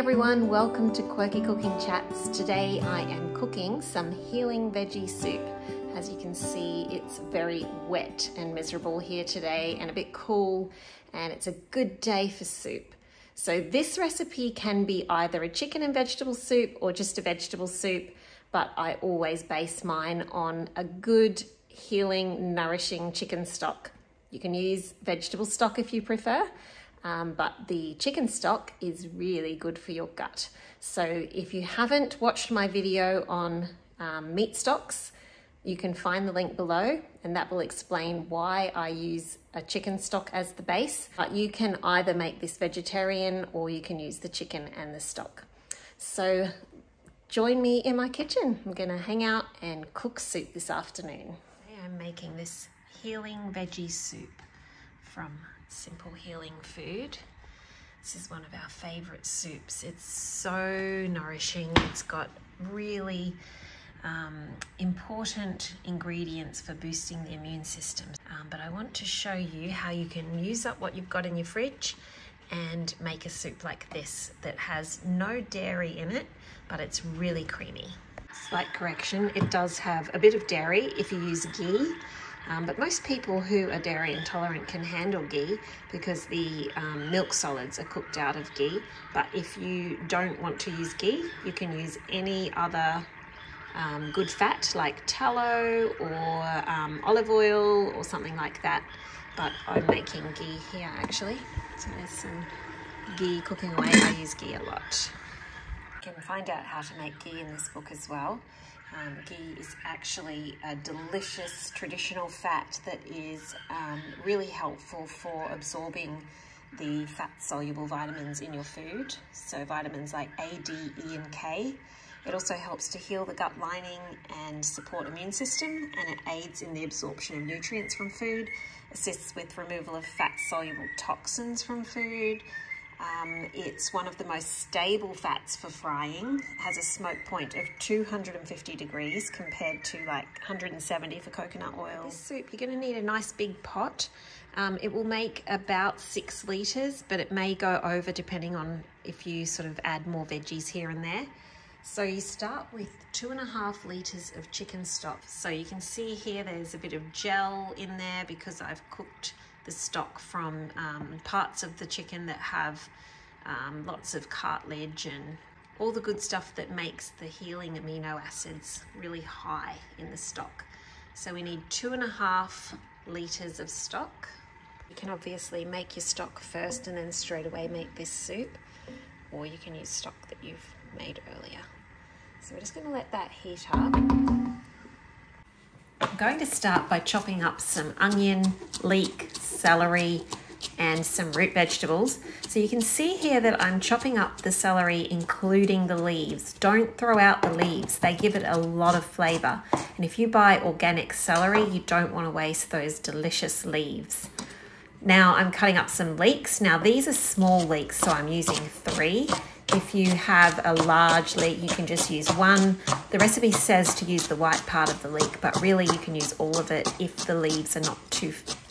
everyone, welcome to Quirky Cooking Chats. Today I am cooking some Healing Veggie Soup. As you can see, it's very wet and miserable here today and a bit cool, and it's a good day for soup. So this recipe can be either a chicken and vegetable soup or just a vegetable soup, but I always base mine on a good, healing, nourishing chicken stock. You can use vegetable stock if you prefer. But the chicken stock is really good for your gut. So if you haven't watched my video on meat stocks, you can find the link below, and that will explain why I use a chicken stock as the base. But you can either make this vegetarian or you can use the chicken and the stock. So join me in my kitchen. I'm gonna hang out and cook soup this afternoon. I'm making this Healing Veggie Soup from Simple Healing Food. This is one of our favorite soups. It's so nourishing. It's got really important ingredients for boosting the immune system. But I want to show you how you can use up what you've got in your fridge and make a soup like this that has no dairy in it, but it's really creamy. Slight correction, it does have a bit of dairy if you use ghee. But most people who are dairy intolerant can handle ghee because the milk solids are cooked out of ghee. But if you don't want to use ghee, you can use any other good fat like tallow or olive oil or something like that. But I'm making ghee here actually. So there's some ghee cooking away. I use ghee a lot. You can find out how to make ghee in this book as well. Ghee is actually a delicious traditional fat that is really helpful for absorbing the fat-soluble vitamins in your food. So vitamins like A, D, E, and K. It also helps to heal the gut lining and support immune system, and it aids in the absorption of nutrients from food, assists with removal of fat-soluble toxins from food. It's one of the most stable fats for frying. It has a smoke point of 250 degrees compared to like 170 for coconut oil. This soup, you're going to need a nice big pot. It will make about 6 litres, but it may go over depending on if you sort of add more veggies here and there. So you start with 2.5 litres of chicken stock. So you can see here there's a bit of gel in there because I've cooked the stock from parts of the chicken that have lots of cartilage and all the good stuff that makes the healing amino acids really high in the stock. So we need 2.5 litres of stock. You can obviously make your stock first and then straight away make this soup, or you can use stock that you've made earlier. So we're just going to let that heat up. I'm going to start by chopping up some onion, leek, celery, and some root vegetables. So you can see here that I'm chopping up the celery, including the leaves. Don't throw out the leaves. They give it a lot of flavor. And if you buy organic celery, you don't want to waste those delicious leaves. Now I'm cutting up some leeks. Now these are small leeks, so I'm using 3. If you have a large leek, you can just use 1. The recipe says to use the white part of the leek, but really you can use all of it if the leaves are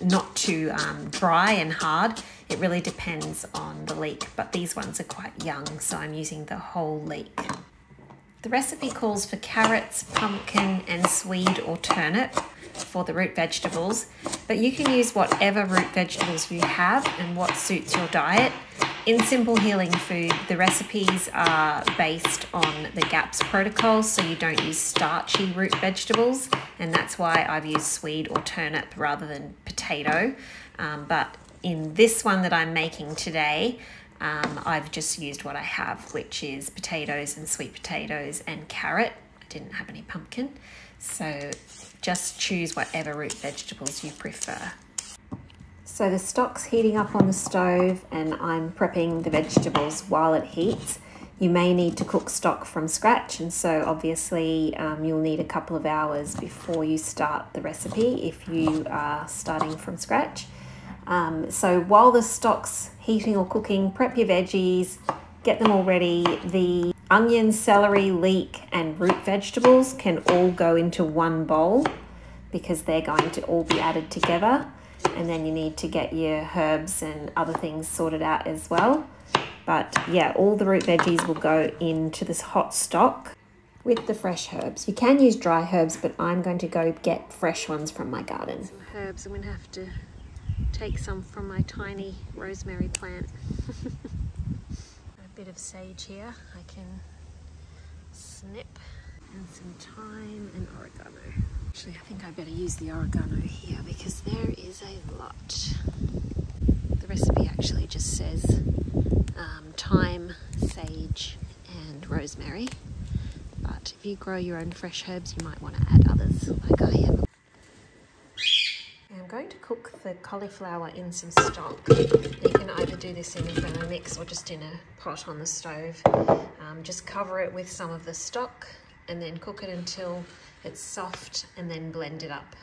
not too dry and hard. It really depends on the leek, but these ones are quite young, so I'm using the whole leek. The recipe calls for carrots, pumpkin, and swede or turnip for the root vegetables, but you can use whatever root vegetables you have and what suits your diet. In Simple Healing Food, the recipes are based on the GAPS protocol, so you don't use starchy root vegetables, and that's why I've used swede or turnip rather than potato. But in this one that I'm making today, I've just used what I have, which is potatoes and sweet potatoes and carrot. I didn't have any pumpkin, so just choose whatever root vegetables you prefer. So the stock's heating up on the stove and I'm prepping the vegetables while it heats. You may need to cook stock from scratch, and so obviously you'll need a couple of hours before you start the recipe if you are starting from scratch. So while the stock's heating or cooking, prep your veggies, get them all ready. The onion, celery, leek and root vegetables can all go into one bowl because they're going to all be added together. And then you need to get your herbs and other things sorted out as well. But yeah, all the root veggies will go into this hot stock with the fresh herbs. You can use dry herbs, but I'm going to go get fresh ones from my garden. Some herbs, I'm going to have to take some from my tiny rosemary plant. A bit of sage here I can snip, and some thyme and oregano. Actually, I think I better use the oregano here because there is a lot. The recipe actually just says thyme, sage and rosemary, but if you grow your own fresh herbs you might want to add others like I have. I'm going to cook the cauliflower in some stock. You can either do this in a Thermomix or just in a pot on the stove. Just cover it with some of the stock and then cook it until it's soft and then blend it up.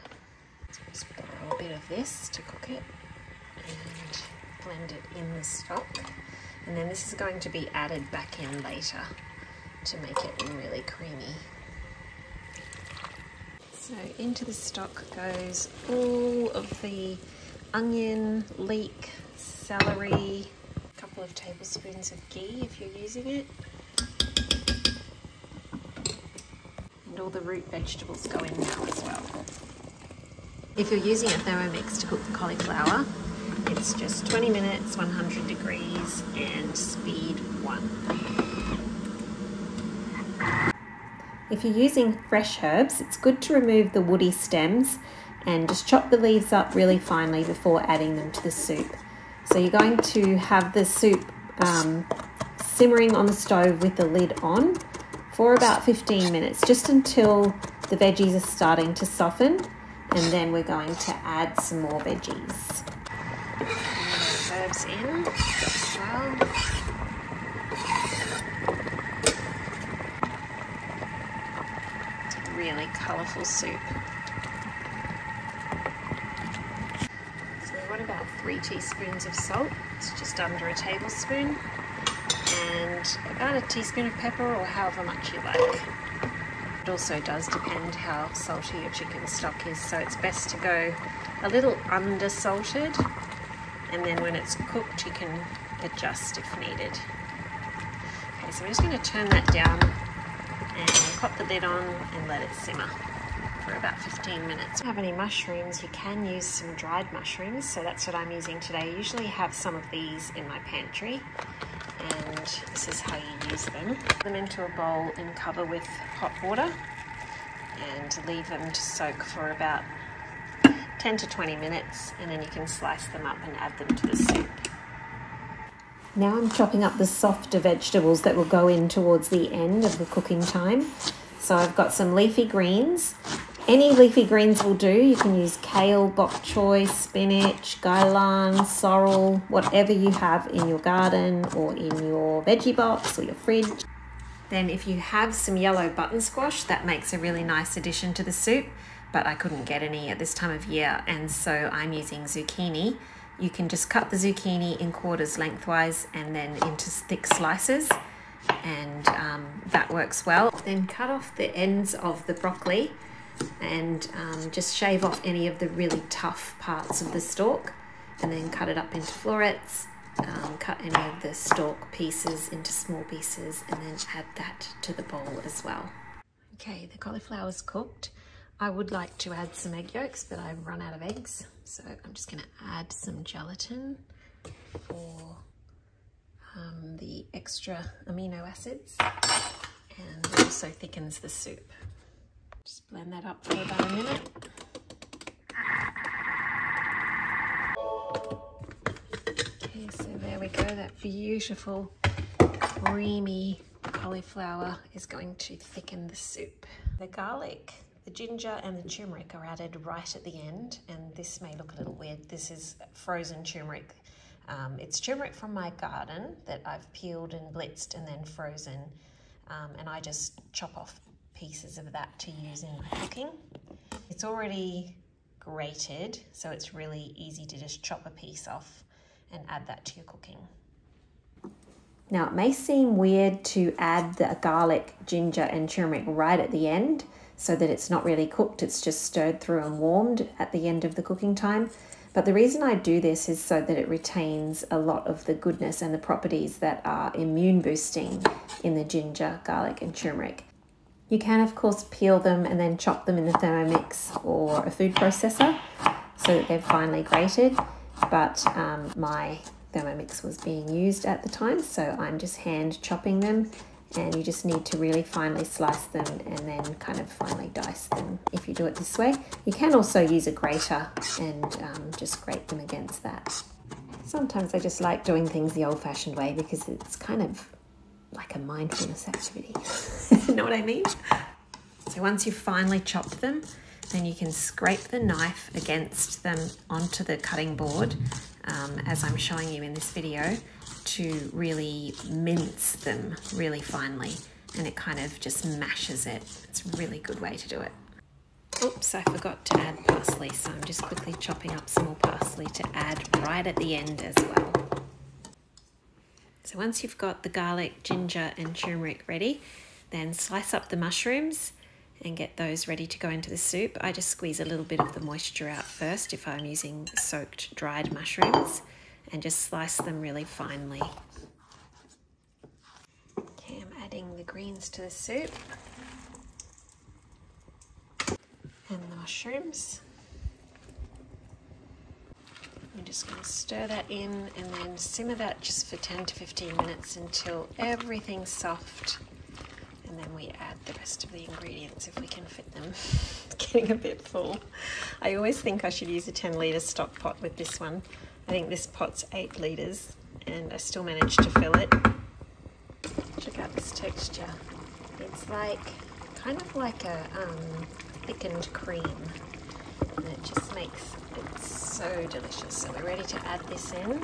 So just throw a bit of this to cook it and blend it in the stock. And then this is going to be added back in later to make it really creamy. So into the stock goes all of the onion, leek, celery, a couple of tablespoons of ghee if you're using it. And all the root vegetables go in now as well. If you're using a Thermomix to cook the cauliflower, it's just 20 minutes, 100 degrees and speed 1. If you're using fresh herbs, it's good to remove the woody stems and just chop the leaves up really finely before adding them to the soup. So you're going to have the soup simmering on the stove with the lid on for about 15 minutes, just until the veggies are starting to soften, and then we're going to add some more veggies. Herbs in as well. Really colourful soup. So we want about 3 teaspoons of salt. It's just under a tablespoon, and about a teaspoon of pepper, or however much you like. It also does depend how salty your chicken stock is, so it's best to go a little under salted, and then when it's cooked you can adjust if needed. Okay, so we're just going to turn that down and pop the lid on and let it simmer for about 15 minutes. If you have any mushrooms, you can use some dried mushrooms, so that's what I'm using today. I usually have some of these in my pantry, and this is how you use them. Put them into a bowl and cover with hot water and leave them to soak for about 10 to 20 minutes, and then you can slice them up and add them to the soup. Now I'm chopping up the softer vegetables that will go in towards the end of the cooking time. So I've got some leafy greens. Any leafy greens will do. You can use kale, bok choy, spinach, gailan, sorrel, whatever you have in your garden or in your veggie box or your fridge. Then if you have some yellow button squash, that makes a really nice addition to the soup, but I couldn't get any at this time of year, and so I'm using zucchini. You can just cut the zucchini in quarters lengthwise and then into thick slices, and that works well. Then cut off the ends of the broccoli and just shave off any of the really tough parts of the stalk, and then cut it up into florets. Cut any of the stalk pieces into small pieces and then add that to the bowl as well. Okay, the cauliflower's cooked. I would like to add some egg yolks, but I've run out of eggs, so I'm just going to add some gelatin for the extra amino acids, and it also thickens the soup. Just blend that up for about a minute. Okay, so there we go. That beautiful creamy cauliflower is going to thicken the soup. The garlic, the ginger and the turmeric are added right at the end, and this may look a little weird. This is frozen turmeric. It's turmeric from my garden that I've peeled and blitzed and then frozen, and I just chop off pieces of that to use in my cooking. It's already grated, so it's really easy to just chop a piece off and add that to your cooking. Now, it may seem weird to add the garlic, ginger and turmeric right at the end, so that it's not really cooked, it's just stirred through and warmed at the end of the cooking time. But the reason I do this is so that it retains a lot of the goodness and the properties that are immune boosting in the ginger, garlic and turmeric. You can of course peel them and then chop them in the Thermomix or a food processor so that they're finely grated, but my Thermomix was being used at the time, so I'm just hand chopping them, and you just need to really finely slice them and then kind of finely dice them if you do it this way. You can also use a grater and just grate them against that. Sometimes I just like doing things the old-fashioned way because it's kind of like a mindfulness activity. You know what I mean? So once you've finely chopped them, then you can scrape the knife against them onto the cutting board, as I'm showing you in this video, to really mince them really finely, and it kind of just mashes it. It's a really good way to do it. Oops, I forgot to add parsley, so I'm just quickly chopping up some more parsley to add right at the end as well. So once you've got the garlic, ginger and turmeric ready, then slice up the mushrooms and get those ready to go into the soup. I just squeeze a little bit of the moisture out first if I'm using soaked dried mushrooms, and just slice them really finely. Okay, I'm adding the greens to the soup and the mushrooms. I'm just going to stir that in and then simmer that just for 10 to 15 minutes until everything's soft. And then we add the rest of the ingredients if we can fit them. Getting a bit full. I always think I should use a 10-litre stock pot with this one. I think this pot's 8 litres and I still managed to fill it. Check out this texture. It's like, kind of like a thickened cream. And it just makes it so delicious. So we're ready to add this in.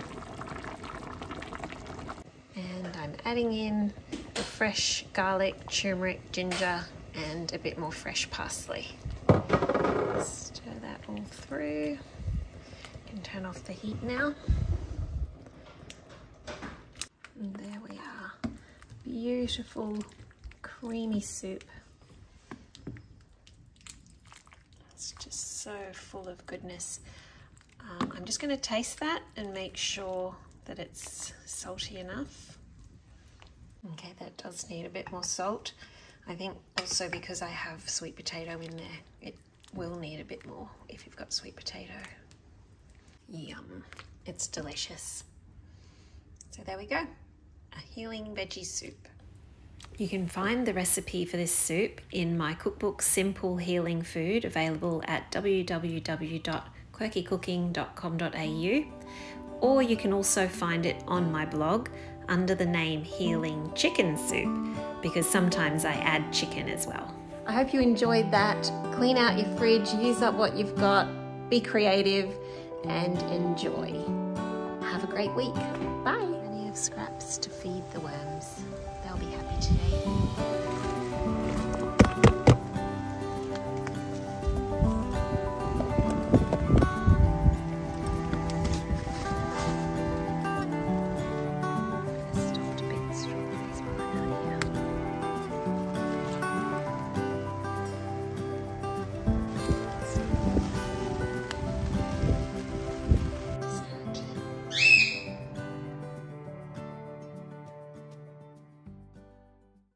And I'm adding in the fresh garlic, turmeric, ginger, and a bit more fresh parsley. Stir that all through. You can turn off the heat now. And there we are. Beautiful, creamy soup. It's just so full of goodness. I'm just going to taste that and make sure that it's salty enough. Okay, that does need a bit more salt. I think also because I have sweet potato in there, it will need a bit more if you've got sweet potato. Yum, it's delicious. So there we go, a healing veggie soup. You can find the recipe for this soup in my cookbook, Simple Healing Food, available at www.quirkycooking.com.au, or you can also find it on my blog under the name Healing Chicken Soup, because sometimes I add chicken as well. I hope you enjoyed that. Clean out your fridge, use up what you've got, be creative and enjoy. Have a great week. Bye. Plenty of scraps to feed the worms. They'll be happy today.